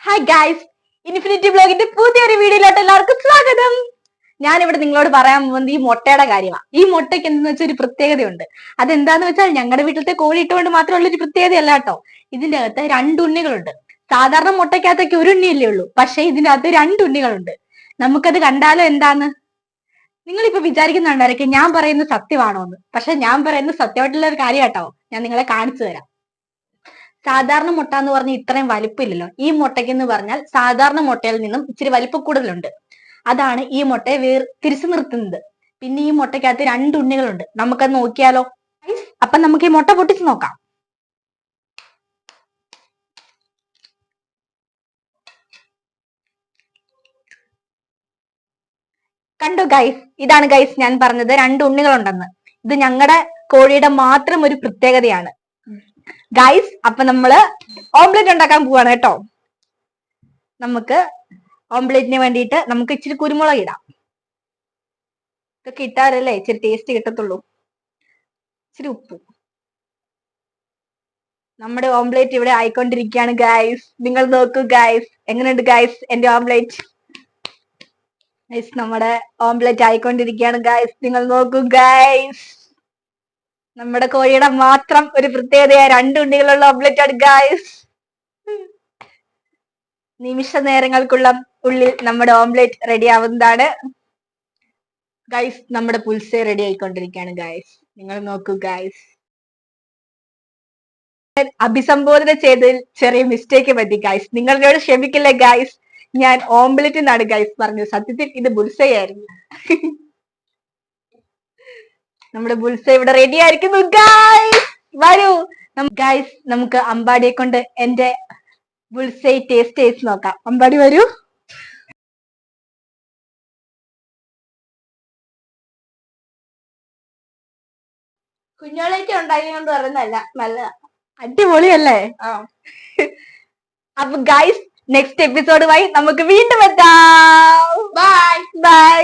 Hi guys, infinity ബ്ലോഗിന്റെ പുതിയൊരു വീഡിയോയിലോട്ട് എല്ലാവർക്കും സ്വാഗതം. ഞാനിവിടെ നിങ്ങളോട് പറയാൻ പോകുന്നത് ഈ മുട്ടയുടെ കാര്യമാണ്. ഈ മുട്ടയ്ക്ക് എന്താന്ന് വെച്ചാൽ ഒരു പ്രത്യേകതയുണ്ട്. അതെന്താന്ന് വെച്ചാൽ ഞങ്ങളുടെ വീട്ടിലത്തെ കോഴി ഇട്ടുകൊണ്ട് മാത്രമുള്ള ഒരു പ്രത്യേകതയല്ല കേട്ടോ. ഇതിന്റെ അകത്ത് രണ്ട് ഉണ്ണികളുണ്ട്. സാധാരണ മുട്ടയ്ക്കകത്തൊക്കെ ഒരു ഉണ്ണിയല്ലേ ഉള്ളൂ, പക്ഷെ ഇതിന്റെ അകത്ത് രണ്ട് ഉണ്ണികളുണ്ട്. നമുക്കത് കണ്ടാലോ എന്താന്ന് നിങ്ങളിപ്പോ വിചാരിക്കുന്നുണ്ടായിരിക്കും ഞാൻ പറയുന്നത് സത്യമാണോ എന്ന്. പക്ഷെ ഞാൻ പറയുന്നത് സത്യമായിട്ടുള്ള ഒരു കാര്യം കേട്ടോ. ഞാൻ നിങ്ങളെ കാണിച്ചു തരാം. സാധാരണ മുട്ട എന്ന് പറഞ്ഞാൽ ഇത്രയും വലിപ്പമില്ലല്ലോ. ഈ മുട്ടയ്ക്ക് എന്ന് പറഞ്ഞാൽ സാധാരണ മുട്ടയിൽ നിന്നും ഇച്ചിരി വലിപ്പം കൂടുതലുണ്ട്. അതാണ് ഈ മുട്ടയെ തിരിച്ചു നിർത്തുന്നത്. പിന്നെ ഈ മുട്ടയ്ക്കകത്ത് രണ്ട് ഉണ്ണികളുണ്ട്. നമുക്കത് നോക്കിയാലോ? അപ്പൊ നമുക്ക് ഈ മുട്ട പൊട്ടിച്ച് നോക്കാം. കണ്ടോ ഗൈസ്, ഇതാണ് ഗൈസ് ഞാൻ പറഞ്ഞത് രണ്ട് ഉണ്ണികളുണ്ടെന്ന്. ഇത് ഞങ്ങളുടെ കോഴിയുടെ മാത്രം ഒരു പ്രത്യേകതയാണ് ഗൈസ്. അപ്പൊ നമ്മള് ഓംലെറ്റ് ഉണ്ടാക്കാൻ പോവാണ് കേട്ടോ. നമുക്ക് ഓംലെറ്റിന് വേണ്ടിയിട്ട് നമുക്ക് ഇച്ചിരി കുരുമുളക് ഇടാം. ഇതൊക്കെ ഇട്ടാലല്ലേ ഇച്ചിരി ടേസ്റ്റ് കിട്ടത്തുള്ളൂ. ഇച്ചിരി ഉപ്പ്. നമ്മുടെ ഓംലെറ്റ് ഇവിടെ ആയിക്കൊണ്ടിരിക്കുകയാണ് ഗൈസ്. നിങ്ങൾ നോക്കൂ ഗൈസ്, എങ്ങനെയുണ്ട് ഗൈസ് എന്റെ ഓംലെറ്റ്? ഗൈസ്, നമ്മുടെ ഓംലെറ്റ് ആയിക്കൊണ്ടിരിക്കുകയാണ് ഗൈസ്. നിങ്ങൾ നോക്കൂ ഗൈസ്, നമ്മുടെ കോഴിയുടെ മാത്രം ഒരു പ്രത്യേകതയായ രണ്ട് ഉണ്ണികളുള്ള ഓംലെറ്റ് ആണ് ഗൈസ്. നിമിഷ നേരങ്ങൾക്കുള്ള ഉള്ളിൽ നമ്മുടെ ഓംലെറ്റ് റെഡി ആവുന്നതാണ് ഗൈസ്. നമ്മുടെ പുൽസേ റെഡി ആയിക്കൊണ്ടിരിക്കുകയാണ് ഗൈസ്. നിങ്ങൾ നോക്കൂ ഗൈസ്. അഭിസംബോധന ചെയ്തതിൽ ചെറിയ മിസ്റ്റേക്ക് പറ്റി ഗൈസ്. നിങ്ങളോട് ക്ഷമിക്കില്ലേ ഗൈസ്. ഞാൻ ഓംലെറ്റ് എന്നാണ് ഗൈസ് പറഞ്ഞത്. സത്യത്തിൽ ഇത് ബുൾസൈ ആയിരുന്നു. നമ്മുടെ ബുൾസൈ ഇവിടെ റെഡി ആയിരിക്കുന്നു ഗൈസ്. വരൂ ഗൈസ്, നമുക്ക് അമ്പാടിയെ കൊണ്ട് എന്റെ ബുൾസൈ ടേസ്റ്റ് ചെയ്ത് നോക്കാം. അമ്പാടി വരൂ. കുഞ്ഞോളേക്ക് ഉണ്ടാക്കിക്കൊണ്ട് പറയുന്നതല്ല, നല്ല അടിപൊളിയല്ലേ? അപ്പൊ ഗൈസ്, നെക്സ്റ്റ് എപ്പിസോഡുമായി നമുക്ക് വീണ്ടും എത്താം. Bye bye.